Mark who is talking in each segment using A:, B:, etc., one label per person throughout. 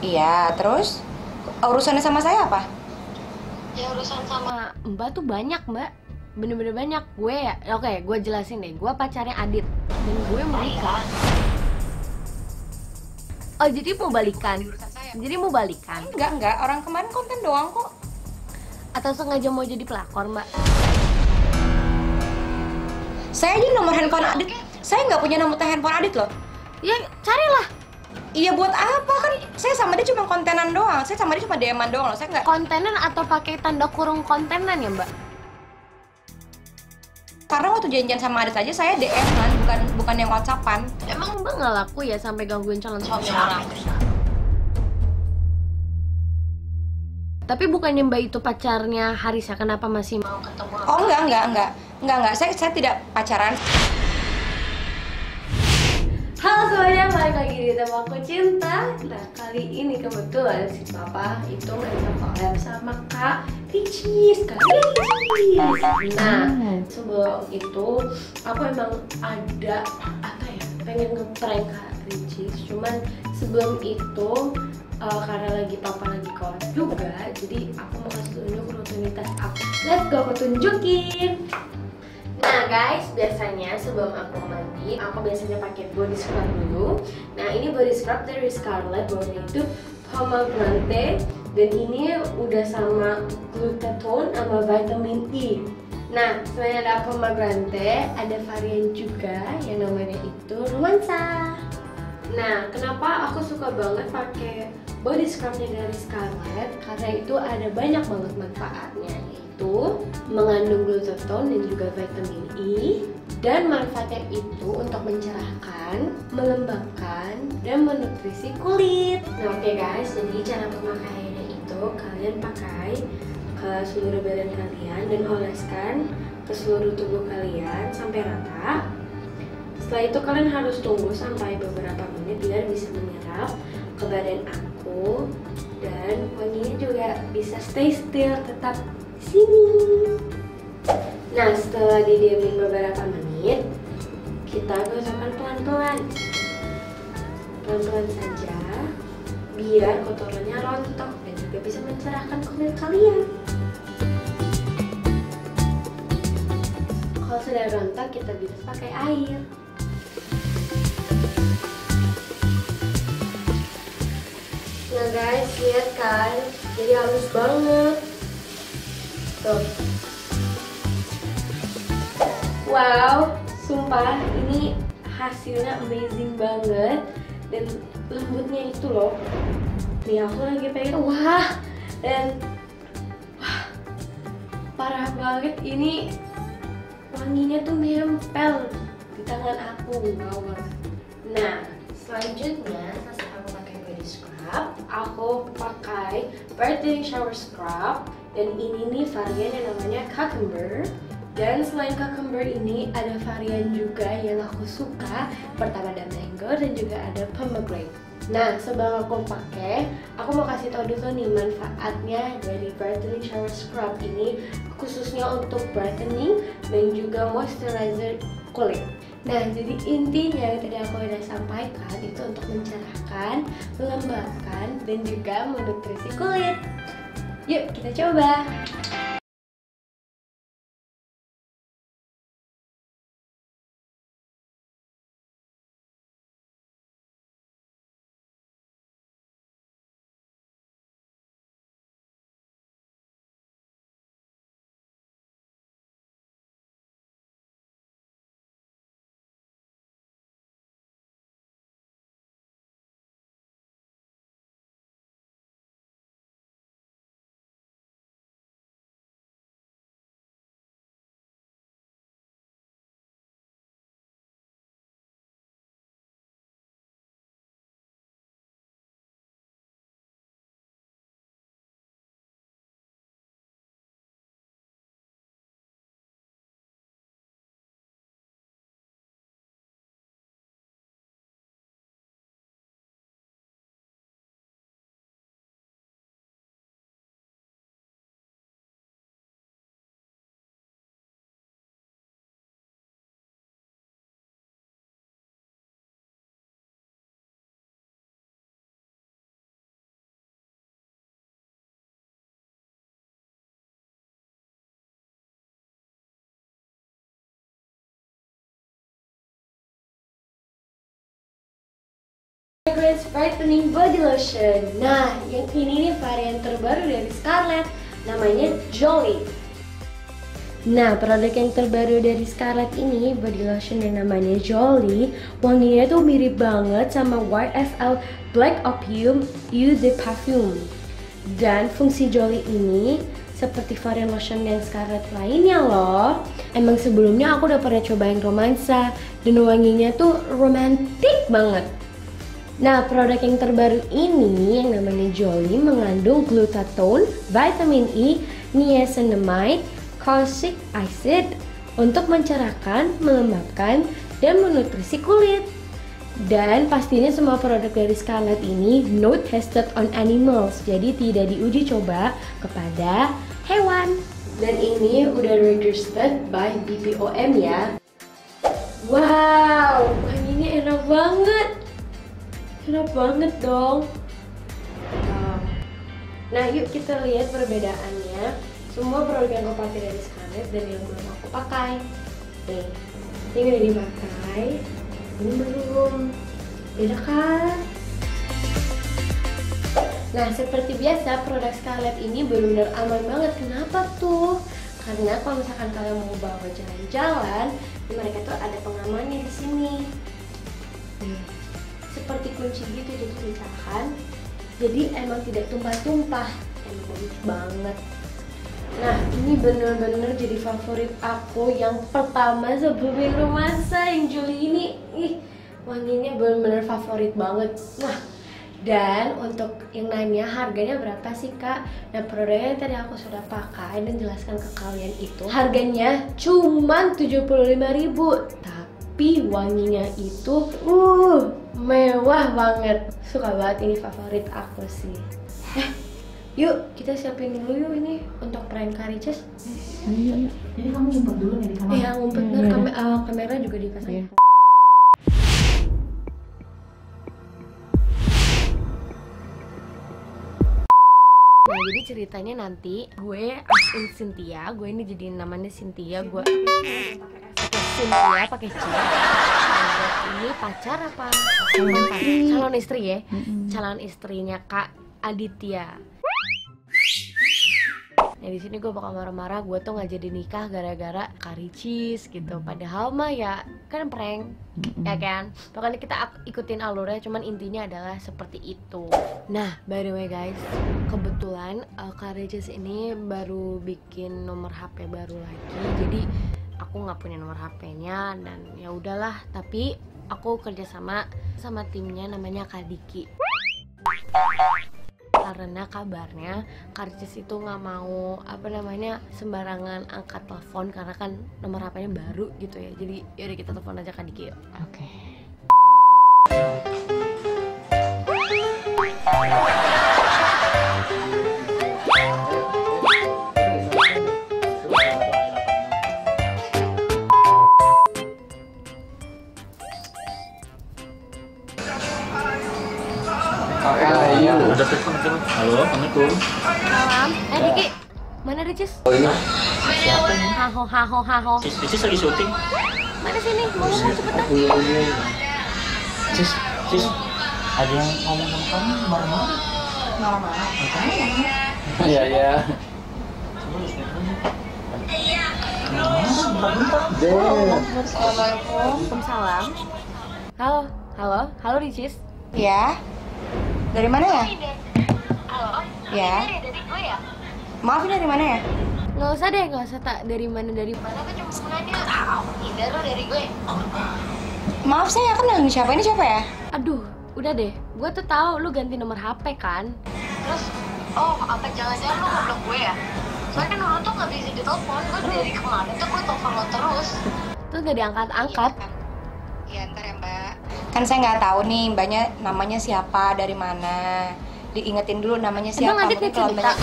A: Iya, terus urusannya sama saya apa?
B: Ya urusan sama Mbak tuh banyak, Mbak. Bener-bener banyak. Gue ya, oke, gue jelasin deh. Gue pacarnya Adit dan gue mau nikah. Oh, jadi mau balikan. Jadi mau balikan
A: Enggak, orang kemarin konten doang kok.
B: atau sengaja mau jadi pelakor, Mbak?
A: Saya aja nomor handphone Adit, saya nggak punya nomor handphone Adit loh.
B: Ya, carilah.
A: Iya buat apa kan? Saya sama dia cuma kontenan doang. Saya sama dia cuma DM-an doang loh. Saya nggak.
B: Kontenan atau pakai tanda kurung kontenan ya, Mbak?
A: Karena waktu janjian sama Adit aja saya DM-an, bukan yang WhatsAppan.
B: Emang Mbak nggak laku ya sampai gangguin calon suami orang? Tapi bukannya Mbak itu pacarnya Haris ya? Kenapa masih mau ketemu?
A: Oh enggak. Saya tidak pacaran.
B: Halo semuanya, balik lagi di Tema Aku Cinta. Nah, kali ini kebetulan si Papa itu ngajak collab sama Kak Ricis. Nah, sebelum itu aku emang ada apa ya, pengen ngeprank Kak Ricis. Cuman sebelum itu karena lagi Papa lagi collab juga, jadi aku mau kasih tunjuk rutinitas aku. Let's go, aku tunjukin. Nah guys, biasanya sebelum aku mandi, aku biasanya pakai body scrub dulu. Nah ini body scrub dari Scarlett, bawahnya itu pomegranate, dan ini udah sama glutathione sama vitamin E. Nah selain ada pomegranate, ada varian juga yang namanya itu romansa. Nah, kenapa aku suka banget pakai body scrubnya dari Scarlett? Karena itu ada banyak banget manfaatnya, yaitu mengandung glutathione dan juga vitamin E. Dan manfaatnya itu untuk mencerahkan, melembabkan, dan menutrisi kulit. Nah, oke guys, jadi cara pemakaiannya itu kalian pakai ke seluruh badan kalian dan oleskan ke seluruh tubuh kalian sampai rata. Setelah itu kalian harus tunggu sampai beberapa menit biar bisa menyerap ke badan aku, dan wanginya juga bisa stay still, tetap di sini. Nah setelah didiamin beberapa menit, kita gosokkan pelan-pelan saja biar kotorannya rontok dan juga bisa mencerahkan kulit kalian. Kalau sudah rontok, kita bisa pakai air. Nah guys, lihat kan, jadi halus banget. Tuh. Wow, sumpah ini hasilnya amazing banget. Dan lembutnya itu loh. Nih aku lagi pengen, wah, dan wah, parah banget, ini wanginya tuh nempel di tangan aku. Wow banget. Nah, selanjutnya setelah aku pakai body scrub, aku pakai birthday shower scrub, dan ini nih varian yang namanya cucumber. Dan selain cucumber ini ada varian juga yang aku suka. Pertama ada mango dan juga ada pomegranate. Nah sebelum aku pakai, aku mau kasih tau dulu nih manfaatnya dari birthday shower scrub ini, khususnya untuk brightening dan juga moisturizer kulit. Nah, jadi intinya yang tadi aku udah sampaikan itu untuk mencerahkan, melembabkan, dan juga menutrisi kulit. Yuk, kita coba! Fragrance Brightening Body Lotion. Nah, yang ini nih varian terbaru dari Scarlett, namanya Jolly. Nah, produk yang terbaru dari Scarlett ini, body lotion yang namanya Jolly. Wanginya tuh mirip banget sama YSL Black Opium Eau de Parfum. Dan fungsi Jolly ini seperti varian lotion yang Scarlett lainnya loh. Emang sebelumnya aku udah pernah cobain romansa dan wanginya tuh romantis banget. Nah, produk yang terbaru ini yang namanya Jolly mengandung glutathione, vitamin E, niacinamide, caustic acid untuk mencerahkan, melembabkan, dan menutrisi kulit. Dan pastinya semua produk dari Scarlett ini not tested on animals, jadi tidak diuji coba kepada hewan. Dan ini udah registered by BPOM ya. Wow, ini enak banget. Enak banget dong. Nah, yuk kita lihat perbedaannya. Semua produk yang aku pakai dari Scarlett dan yang belum aku pakai. Nih, ini udah dipakai, ini belum. Beda kan? Nah, seperti biasa produk Scarlett ini benar-benar aman banget. Kenapa tuh? Karena kalau misalkan kalian mau bawa jalan-jalan, mereka tuh ada pengamannya di sini. Nih, seperti kunci gitu, jadi ditahan. Jadi emang tidak tumpah-tumpah. Emang bagus banget. Nah, ini bener-bener jadi favorit aku yang pertama sebelum romansa yang Jolly ini. Ih, wanginya bener-bener favorit banget. Nah, dan untuk yang nanya harganya berapa sih kak? Nah, produknya yang tadi aku sudah pakai dan jelaskan ke kalian itu harganya cuma 75.000, tapi wanginya itu mewah banget. Suka banget, ini favorit aku sih. Yuk, kita siapin dulu yuk ini untuk prank Karices.
C: Iya. Jadi kamu ngumpet dulu nih di kamar.
B: Iya, ngumpet kamera juga dipasang. Iya. Nah, jadi ceritanya nanti gue asin Cynthia, gue ini jadi namanya Cynthia, gue Cynthia pakai C. Ini pacar apa? Calon istri ya? Calon istrinya Kak Aditya. Nah, di sini gue bakal marah-marah, gue tuh nggak jadi nikah gara-gara Karicis gitu. Padahal mah ya kan prank, ya kan? Pokoknya kita ikutin alurnya, cuman intinya adalah seperti itu. Nah, by the way guys, kebetulan Karicis ini baru bikin nomor HP baru lagi. Jadi aku nggak punya nomor HP-nya dan ya udahlah. Tapi aku kerja sama timnya namanya Kak Diki. Karena kabarnya Karicis itu nggak mau sembarangan angkat telepon karena kan nomor HP-nya baru gitu ya. Jadi yaudah kita telepon aja Kak Diki. Oke.
D: Iya, udah telepon aja. Halo, assalamualaikum.
B: Salam. Diki, mana Ricis?
D: Oh ini siapa nih?
B: Haho.
D: Cis lagi syuting.
B: Mana sini? Mau cepetan.
D: Cis, ada yang ngomong sama kamu marah-marah.
A: Marah-marah.
D: Iya.
A: Assalamualaikum.
B: Waalaikumsalam. Halo Ricis.
A: Ya. Dari mana ya?
E: Halo?
A: Ya.
E: Ini dari gue ya?
A: Maaf, ini dari mana ya?
B: Nggak usah tak dari mana.
E: Mana gue cuma mau nanya. Tidak lo dari gue.
A: Maaf, saya nggak kenal. Ini siapa ya?
B: Aduh, udah deh. Gue tuh tahu lu ganti nomor HP kan.
E: Terus, apa jangan-jangan lo ngeblok gue ya? Soalnya kan dulu tuh nggak bisa ditelepon. Gue dari kemarin tuh gue telepon lo terus.
B: Terus nggak diangkat-angkat.
E: Iya, ntar ya mbak.
A: Kan saya nggak tahu nih mbaknya namanya siapa, dari mana. Diingetin dulu namanya siapa.
B: Emang Adit
A: Mungkin kalau
B: cerita?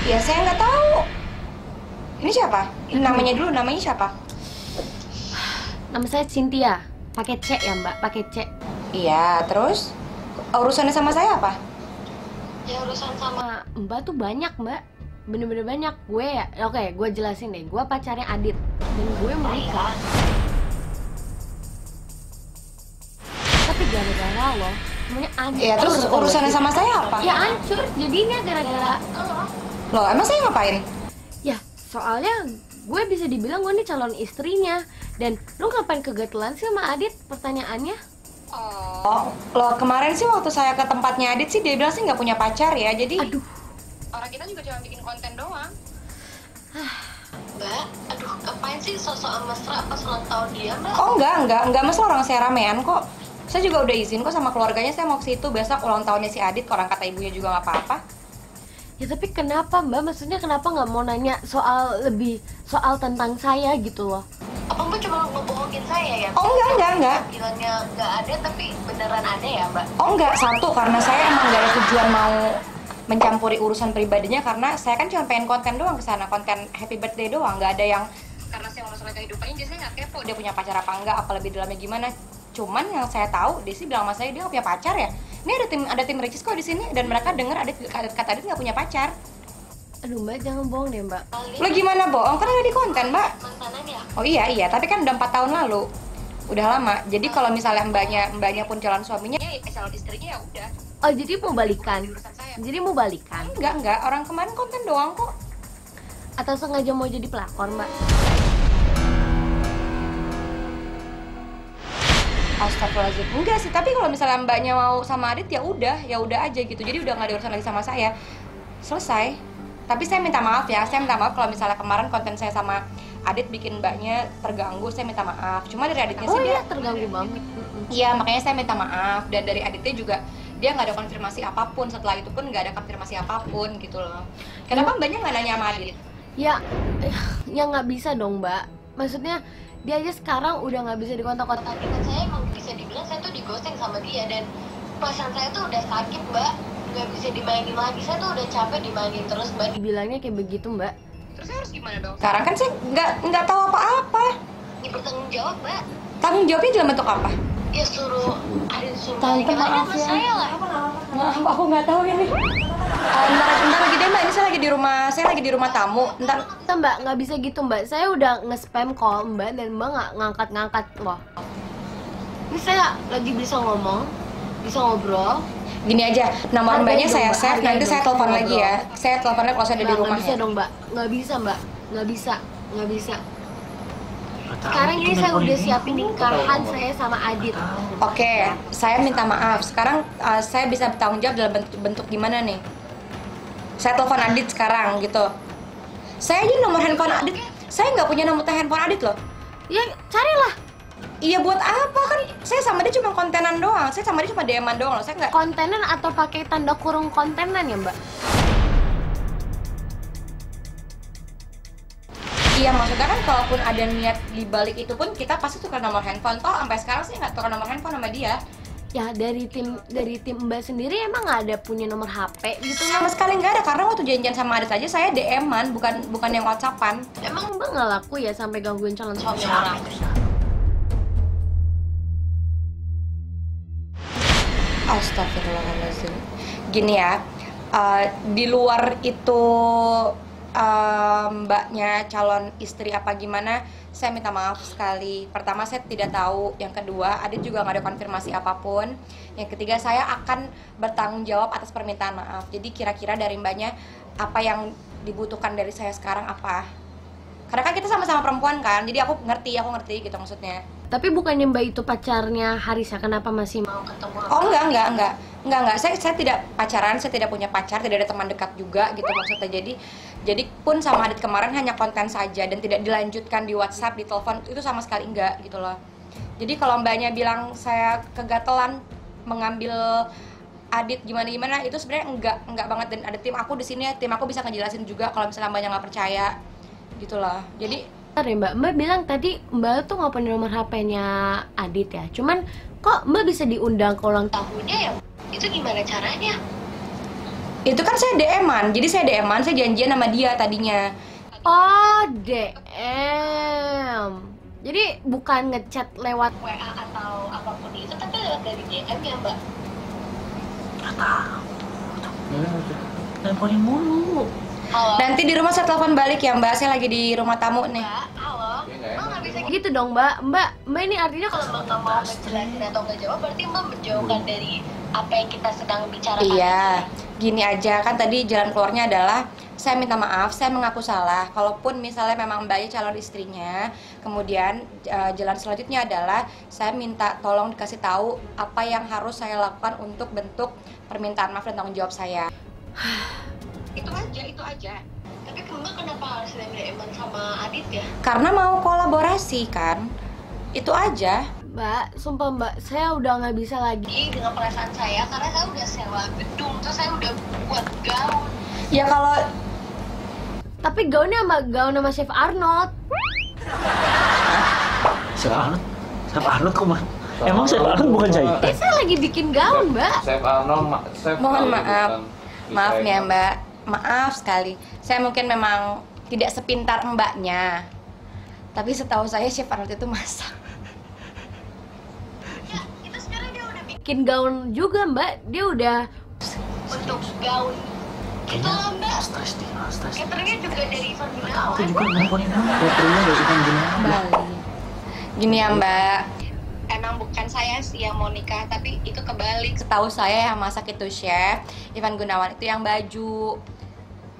A: Ya saya nggak tahu. Ini siapa? Ini namanya dulu, namanya siapa?
B: Nama saya Cynthia. Pakai C ya mbak, pakai C.
A: Iya, terus urusannya sama saya apa?
E: Ya urusan sama.
B: Mbak tuh banyak mbak. Bener-bener banyak. Gue ya, oke, gue jelasin deh. Gue pacarnya Adit dan gue mau nikah. gara-gara lo. Semuanya hancur.
A: Ya terus urusannya sama saya apa?
B: Ya hancur, jadinya gara-gara
A: Loh, emang saya ngapain?
B: ya soalnya gue bisa dibilang gue nih calon istrinya. Dan lu ngapain kegatelan sih sama Adit? Pertanyaannya.
A: Oh, loh kemarin sih waktu saya ke tempatnya Adit sih dia bilang sih nggak punya pacar ya, jadi
B: Aduh.
A: orang kita juga cuma bikin konten doang.
E: Mbak, aduh ngapain sih sosok mesra pas ulang tahun dia, Mbak?
A: Oh enggak masalah, orang saya ramean kok. Saya juga udah izin kok sama keluarganya, saya mau ke situ besok ulang tahunnya si Adit, orang kata ibunya juga nggak apa-apa.
B: Ya tapi kenapa Mbak? Maksudnya kenapa nggak mau nanya soal tentang saya gitu loh?
E: Apa Mbak cuma ngebohongin saya ya?
A: Oh enggak.
E: Bilangnya nggak ada tapi beneran ada ya, Mbak?
A: Oh enggak, satu karena saya emang gak ada tujuan mau mencampuri urusan pribadinya, karena saya kan cuma pengen konten doang ke sana, konten happy birthday doang, nggak ada yang karena saya mau masalah kehidupannya, jadi saya nggak kepo dia punya pacar apa enggak, apa lebih dalamnya gimana. Cuman yang saya tahu, Desi bilang sama saya dia nggak punya pacar ya. Ini ada tim Ricis kok di sini dan mereka dengar kata Adit nggak punya pacar.
B: Aduh Mbak, jangan bohong deh Mbak.
A: Lo gimana bohong? Kan ada di konten, Mbak.
E: Mantanan ya?
A: Oh iya, tapi kan udah 4 tahun lalu. Udah lama. Jadi kalau misalnya mbaknya pun calon suaminya, ya calon istrinya ya udah.
B: Oh jadi mau balikan?
A: Urusan saya.
B: Jadi mau balikan?
A: Enggak. Orang kemarin konten doang kok.
B: Atau sengaja mau jadi pelakor Mbak?
A: Astagfirullahaladzim. Enggak sih, tapi kalau misalnya mbaknya mau sama Adit ya udah aja gitu. Jadi udah nggak ada urusan lagi sama saya. Selesai. Tapi saya minta maaf ya. Saya minta maaf kalau misalnya kemarin konten saya sama Adit bikin mbaknya terganggu, saya minta maaf. Cuma dari Aditnya sih dia
B: terganggu banget.
A: iya, makanya saya minta maaf. Dan dari Aditnya juga dia nggak ada konfirmasi apapun. Setelah itu pun nggak ada konfirmasi apapun gitu loh. Kenapa mbaknya nggak nanya sama Adit?
B: Ya nggak bisa dong Mbak. Maksudnya dia aja sekarang udah nggak bisa dikontak-kontak.
E: Tadi kan saya emang bisa dibilang saya tuh digoseng sama dia dan perasaan saya tuh udah sakit, Mbak. Nggak bisa dimainin lagi, saya tuh udah capek dimainin terus, Mbak.
B: Dibilangnya kayak begitu Mbak.
E: Terus saya harus gimana dong?
A: Sekarang kan saya nggak tahu apa-apa.
E: Ya bertanggung jawab, Mbak.
A: Tanggung jawabnya dalam bentuk apa?
E: Ya suruh
B: Tante,
E: balikin lagi
B: maaf
E: sama
B: ya.
E: saya lah.
A: Maaf, aku nggak tahu ini. Bentar lagi deh Mbak, ini saya lagi di rumah tamu. Ntar
B: Mbak nggak bisa gitu Mbak. Saya udah nge-spam call Mbak dan Mbak nggak ngangkat-ngangkat loh. Ini saya lagi bisa ngomong, bisa ngobrol.
A: gini aja, nomor
B: Hargai
A: mbaknya
B: dong,
A: saya
B: Mbak.
A: save,
B: Hargai
A: nanti
B: dong,
A: saya telepon
B: ngobrol.
A: lagi ya. Saya teleponnya kalau saya ada di
B: Mbak,
A: rumah
B: nggak bisa
A: ya.
B: dong Mbak, nggak bisa Mbak, nggak bisa. Sekarang ini saya udah siapin nikahan saya sama Adit.
A: Oke, saya minta maaf. Sekarang saya bisa bertanggung jawab dalam bentuk gimana nih? Saya telepon Adit sekarang gitu. Saya aja nomor handphone Adit, saya nggak punya nomor handphone Adit loh.
B: Ya carilah.
A: Iya buat apa kan? Saya sama dia cuma kontenan doang. Saya sama dia cuma DM-an doang loh. Saya nggak.
B: Kontenan atau pakai tanda kurung kontenan ya Mbak?
A: Iya maksudnya kan kalaupun ada niat dibalik itu pun kita pasti tukar nomor handphone. Toh sampai sekarang sih nggak tukar nomor handphone sama dia.
B: Ya dari tim Mbak sendiri emang nggak ada punya nomor HP gitu ya?
A: Sama sekali nggak ada, karena waktu janjian sama Adit aja saya DM-an, bukan yang WhatsApp-an.
B: Emang Mbak nggak laku ya sampai gangguin calon suami orang?
A: Astagfirullahaladzim. Gini ya, di luar itu mbaknya calon istri apa gimana, saya minta maaf sekali. Pertama saya tidak tahu, yang kedua Adit juga nggak ada konfirmasi apapun, yang ketiga saya akan bertanggung jawab atas permintaan maaf. Jadi kira-kira dari mbaknya apa yang dibutuhkan dari saya sekarang apa? Karena kan kita sama-sama perempuan kan, jadi aku ngerti gitu maksudnya.
B: Tapi bukannya Mbak itu pacarnya Harisa, kenapa masih mau ketemu?
A: Oh enggak. Saya tidak pacaran, saya tidak punya pacar, tidak ada teman dekat juga gitu maksudnya. Jadi pun sama Adit kemarin hanya konten saja dan tidak dilanjutkan di WhatsApp, di telepon, itu sama sekali enggak gitu loh. Jadi kalau mbaknya bilang saya kegatelan mengambil Adit gimana, itu sebenarnya enggak banget, dan ada tim aku di sini, tim aku bisa ngejelasin juga kalau misalnya mbaknya nggak percaya gitu loh. Jadi
B: Bentar ya Mbak bilang tadi Mbak tuh nggak punya nomor HP-nya Adit ya. Cuman kok Mbak bisa diundang ke ulang tahun?
E: Tahunnya ya, itu gimana caranya?
A: itu kan saya DM-an, jadi saya DM-an, saya janjian sama dia tadinya.
B: Oh DM. Jadi bukan ngechat lewat
E: WA atau apapun itu, tapi lewat dari DM ya, Mbak?
C: Teleponin mulu.
E: Halo?
A: Nanti di rumah saya telepon balik ya Mbak, saya lagi di rumah tamu nih.
E: Mbak, halo? Lo nggak bisa
B: Gitu dong Mbak. Mbak ini artinya kalau
E: Kalau Mbak nggak mau ngejelasin atau nggak jawab, berarti Mbak menjauhkan dari apa yang kita sedang bicarakan.
A: Iya, gini aja kan tadi jalan keluarnya adalah saya minta maaf, saya mengaku salah. Kalaupun misalnya memang Mbaknya calon istrinya, kemudian jalan selanjutnya adalah saya minta tolong dikasih tahu apa yang harus saya lakukan untuk bentuk permintaan maaf dan tanggung jawab saya. Itu aja.
E: Tapi Mbak kenapa harus DM-an sama Adit ya?
A: Karena mau kolaborasi kan, itu aja.
B: Mbak, sumpah Mbak, saya udah nggak bisa lagi.
E: Jadi dengan perasaan saya, karena saya udah sewa gedung, terus saya udah buat gaun.
A: Ya kalau
B: Tapi gaunnya sama Chef Arnold.
F: Chef Arnold? Chef Arnold kok mah? Emang Chef Arnold bukan jahit?
B: Saya lagi bikin gaun Mbak.
D: Chef Arnold,
A: mohon maaf nih ya Mbak, maaf sekali. Saya mungkin memang tidak sepintar Mbaknya, tapi setahu saya Chef Arnold itu masak.
E: Ya, itu sekarang dia udah
B: Bikin gaun juga Mbak. Dia udah
E: untuk gaun. Itu lah Mbak.
F: Stres nih, stres.
E: Cateringnya juga dari Ivan
F: Aku
E: Gunawan.
F: juga nelfonin kamu. Cateringnya dari Ivan Gunawan.
A: Bali. Gini ya Mbak, emang bukan saya sih yang mau nikah, tapi itu kebalik. Setahu saya yang masak itu Chef Ivan Gunawan, itu yang baju.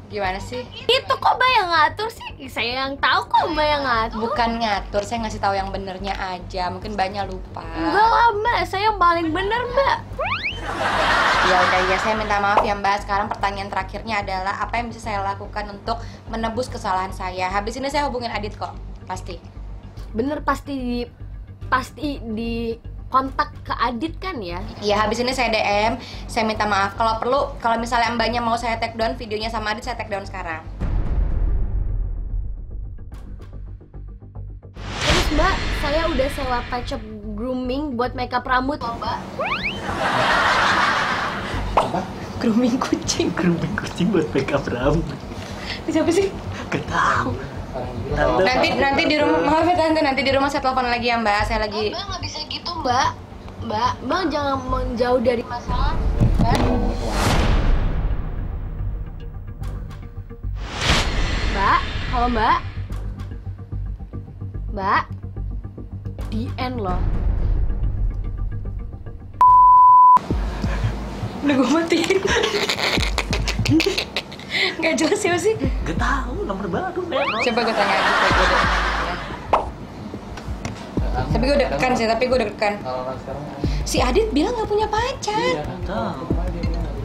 A: Gimana sih?
B: itu kok Mbak yang ngatur sih? Saya yang tahu kok Mbak yang ngatur.
A: Bukan ngatur, saya ngasih tahu yang benernya aja. Mungkin Mbaknya lupa.
B: Enggak lah Mbak, saya yang paling bener Mbak.
A: Ya udah ya, saya minta maaf ya Mbak. Sekarang pertanyaan terakhirnya adalah apa yang bisa saya lakukan untuk menebus kesalahan saya? Habis ini saya hubungin Adit kok, pasti.
B: Bener pasti di kontak ke Adit kan ya?
A: Ya habis ini saya DM, saya minta maaf. Kalau perlu, kalau misalnya Mbaknya mau saya take down videonya sama Adit, saya take down sekarang.
B: Terus Mbak, saya udah sewa patch up grooming buat makeup rambut loh Mbak.
A: Grooming kucing.
F: Grooming kucing buat makeup rambut.
A: Siapa sih?
F: Gak tahu.
A: Nanti di rumah, maaf ya tante, nanti di rumah saya telepon lagi ya Mbak. Saya lagi.
E: Mbak nggak bisa gitu Mbak. Mbak jangan menjauh dari masalah. Mbak.
B: Mbak, halo Mbak. Mbak, di end loh.
A: Udah gue matiin. Gak jelas siapa sih?
F: Gak tahu, nomor baru Nero.
A: Coba gue tanya Adit kayak gue udah. Tapi gue deg-degan sih, Si Adit bilang gak punya pacar.
F: Gak tahu.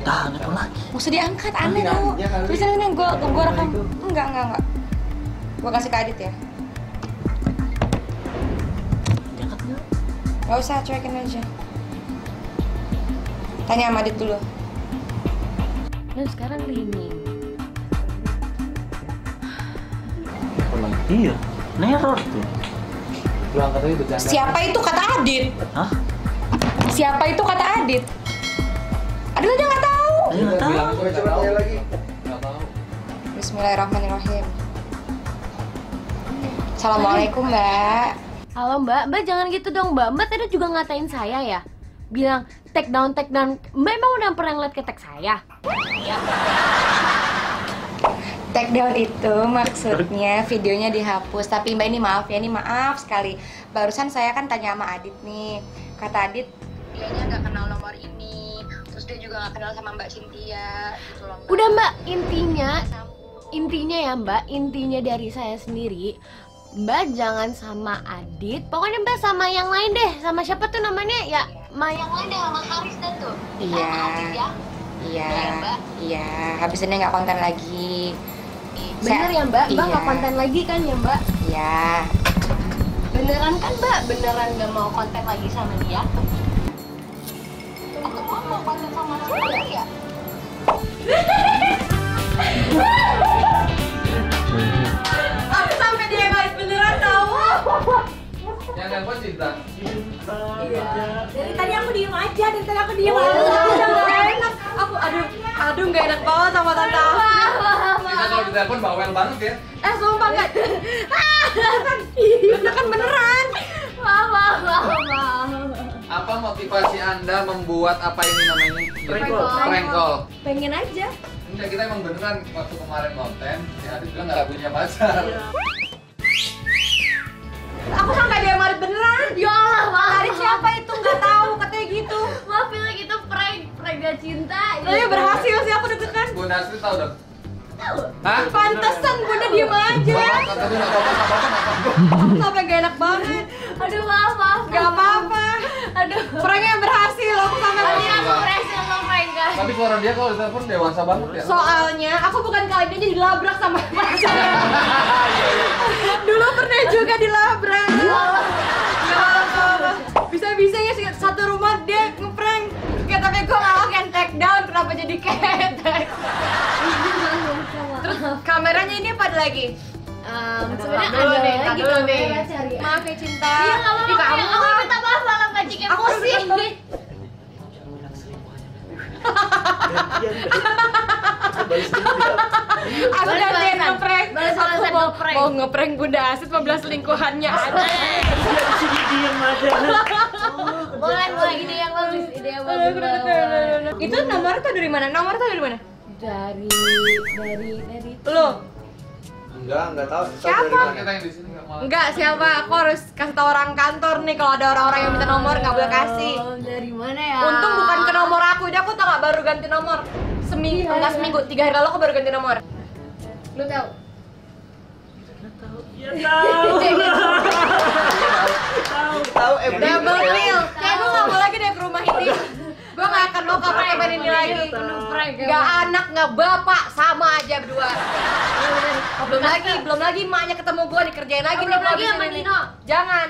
F: Tahan itu lagi.
A: Mau diangkat, aneh tau. Terus ini gue rekam. Enggak. Gue kasih ke Adit ya.
F: Diangkat nggak?
A: Gak usah, cuekin aja. Tanya sama Adit dulu.
B: Nah sekarang cleaning.
F: Iya, neror tuh.
A: Siapa itu kata Adit?
F: Hah?
A: Siapa itu kata Adit? Adit aja nggak tahu.
F: Saya nggak tahu.
A: Bismillahirrahmanirrahim. Assalamualaikum Mbak.
B: Halo Mbak jangan gitu dong Mbak tadi juga ngatain saya ya. Bilang take down. Mbak emang udah pernah ngeliat ke tag saya?
A: Take down itu maksudnya videonya dihapus. Tapi Mbak ini maaf ya, ini maaf sekali. Barusan saya kan tanya sama Adit nih. Kata Adit, dianya nggak kenal nomor ini. Terus dia juga nggak kenal sama Mbak Cynthia gitu loh Mbak.
B: Udah Mbak, intinya ya Mbak, intinya dari saya sendiri, Mbak jangan sama Adit, pokoknya Mbak sama yang lain deh, sama siapa tuh namanya ya?
E: Yang lain deh sama Haris dah tuh.
A: Iya.
E: Sama Adit ya.
A: Iya. Habis ini nggak konten lagi.
B: Bener ya Mbak? Mbak
A: Iya.
B: nggak konten lagi kan ya Mbak?
A: Iya.
B: Beneran kan Mbak? Beneran nggak mau konten lagi sama dia?
E: Atau mau konten sama siapa ya?
A: Aku sampai dia guys beneran tahu.
D: Yang nelpon Cinta.
A: Dari tadi aku diem aja, Nggak enak. Aku aduh nggak enak banget sama tante aku.
D: Cinta kalau ditelepon bawel banget ya.
A: Sumpah nggak. Kan beneran.
B: Maaf.
D: Apa motivasi Anda membuat apa ini namanya? Prank call.
B: Pengen aja.
D: Enggak, kita emang beneran waktu kemarin konten si Adit bilang nggak punya pacar.
A: Aku sampai dia Marit beneran.
B: Ya Allah,
A: Marit siapa itu? Nggak tahu, katanya gitu.
B: Maaf bilang itu prank gak cinta.
A: Tapi berhasil sih aku deg-degan.
D: Bunda Astrid tahu dong.
B: Tahu.
D: Hah?
A: Pantesan Bunda diem aja.
D: Tapi nggak apa-apa.
A: Sampai gak enak banget.
B: Aduh maaf.
A: Gak apa-apa.
B: Aduh.
A: Pranknya berhasil. Aku sampai
B: Tadi aku berhasil nge-prank guys.
D: Tapi suara dia kalau ditelepon dewasa banget ya.
A: Soalnya aku bukan kali ini dilabrak sama pacar. Dulu pernah juga dilabrak. Gak apa-apa. Bisa-bisanya sih satu rumah dia ngeprank. Ya, tapi gue gak akan take down, kenapa jadi ketek? Terus kameranya ini apa lagi?
B: Sebenarnya
A: Dulu
B: ada
A: nih,
B: lagi
A: dulu nih.
B: kamera cari.
A: Maaf ya cinta.
B: Iya nggak
A: Ih,
B: apa-apa.
A: kamu.
B: Aku minta maaf malah pancing
A: Aku
B: emosi.
A: Aku
B: Balas
A: gantiin
B: balasan.
A: ngeprank.
B: Balas
A: Aku
B: balasan
A: mau
B: ngeprank.
A: ngeprank Bunda Asit 15 selingkuhannya ada.
F: Sini diem aja.
B: Boleh ide yang bagus, ide yang bagus banget.
A: Itu nomor tuh dari mana? Nomor tuh dari mana?
B: Dari
A: Lo?
G: Enggak tahu.
A: Siapa?
D: Kita yang di sini nggak mau.
A: Enggak, siapa? Aku harus kasih tahu orang kantor nih kalau ada orang-orang yang minta nomor nggak boleh kasih.
B: Oh, dari mana ya?
A: Untung bukan ke nomor aku, dia aku tau gak baru ganti nomor seminggu,
B: Iya,
A: enggak
B: iya.
A: seminggu, 3 hari lalu aku baru ganti nomor.
B: Lu tahu?
F: Ya tahu.
G: Tahu
A: Double kill. Kayak gue gak mau lagi deh ke rumah ini. Gue gak akan mau kabar ini lagi. Gak anak, gak bapak, sama aja berdua. Belum lagi emaknya ketemu gue dikerjain lagi nih.
B: Belum lagi
A: gua
B: sama
A: abis ini.
B: Nino.
A: Jangan.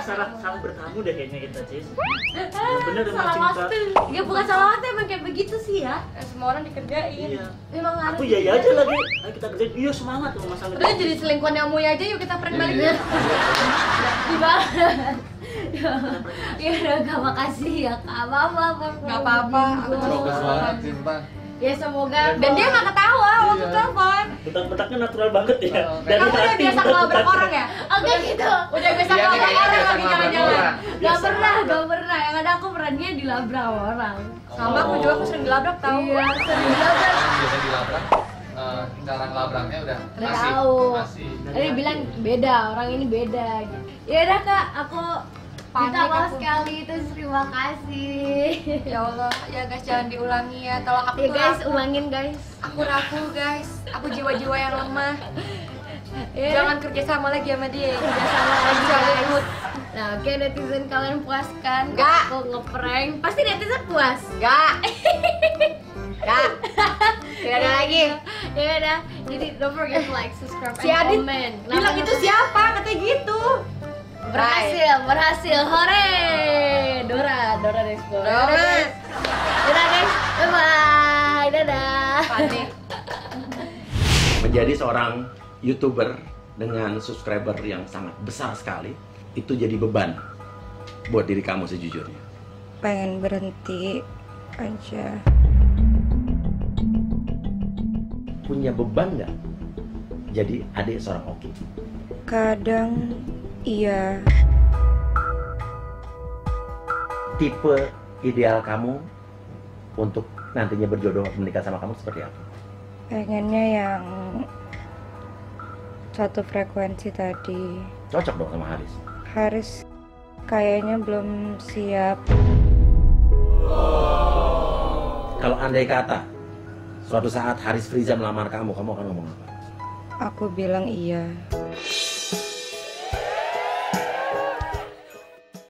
F: Salah bertamu deh kayaknya kita, Cis. Yang bener dengan
B: Salah
F: cinta.
B: waktu. Ya bukan salah waktu, emang kayak begitu sih ya.
A: Semua orang dikerjain.
F: Iya.
B: Memang harus.
F: Aku ya aja lagi. Ayo kita kerjain. Iya semangat tuh masalah.
A: Udah jadi selingkuhan yang Muya aja, yuk kita prank balik.
D: Iya.
B: Di mana? Ya udah gak makasih ya kak. Maaf.
A: Gak apa-apa.
D: Bagus banget cinta.
B: Ya semoga.
A: Dan dia gak ketawa waktu
D: Iya.
A: telepon.
F: Bentak-bentaknya natural banget ya.
D: Oh,
F: Dari
A: Kamu udah
F: hati
A: biasa ngelabrak
F: bentak-bentak.
A: orang ya?
B: Oke gitu.
A: Udah biasa
D: Iya,
A: ngelabrak
D: kayaknya
A: orang
D: biasa
A: lagi
D: ngelabrak
A: jalan-jalan.
D: orang.
B: Gak pernah. Yang ada aku perannya dilabrak orang.
A: Sama aku juga, aku sering dilabrak tau.
B: Iya, sering dilabrak.
D: Orang biasa dilabrak. Cara ngelabraknya udah
B: Udah
D: masih.
B: tahu.
D: Masih.
B: Tadi bilang beda, orang ini beda gitu. Ya udah kak, aku minta
A: Panik
B: maaf
A: aku.
B: sekali itu, terima kasih.
A: Ya Allah, ya guys jangan diulangi ya. Tolong aku
B: Ya
A: tuh
B: guys,
A: rapuh.
B: ulangin guys.
A: Aku rapuh guys. Aku jiwa-jiwa yang lemah.
B: Ya.
A: Jangan kerja sama lagi sama dia.
B: Kerja sama lagi
A: Kecuali
B: guys.
A: ikut.
B: Nah, oke netizen kalian puas kan?
A: Nggak.
B: Aku ngeprank. Pasti netizen puas.
A: Enggak. Enggak. Tidak ada lagi.
B: Ya udah. Jadi don't forget to like, subscribe,
A: Si
B: and
A: Adit
B: comment.
A: bilang itu siapa? Katanya gitu.
B: Berhasil. Hore. Dora Explorer.
A: Dora.
B: Guys. Dadah guys. Bye bye. Dadah.
A: Panik.
H: Menjadi seorang YouTuber dengan subscriber yang sangat besar sekali, itu jadi beban buat diri kamu sejujurnya.
A: Pengen berhenti aja.
H: Punya beban nggak jadi adik seorang Oki?
A: Kadang iya.
H: Tipe ideal kamu untuk nantinya berjodoh menikah sama kamu seperti apa?
A: Pengennya yang satu frekuensi tadi.
H: Cocok dong sama Haris.
A: Haris kayaknya belum siap.
H: Kalau andai kata suatu saat Haris Friza melamar kamu akan ngomong apa?
A: Aku bilang iya.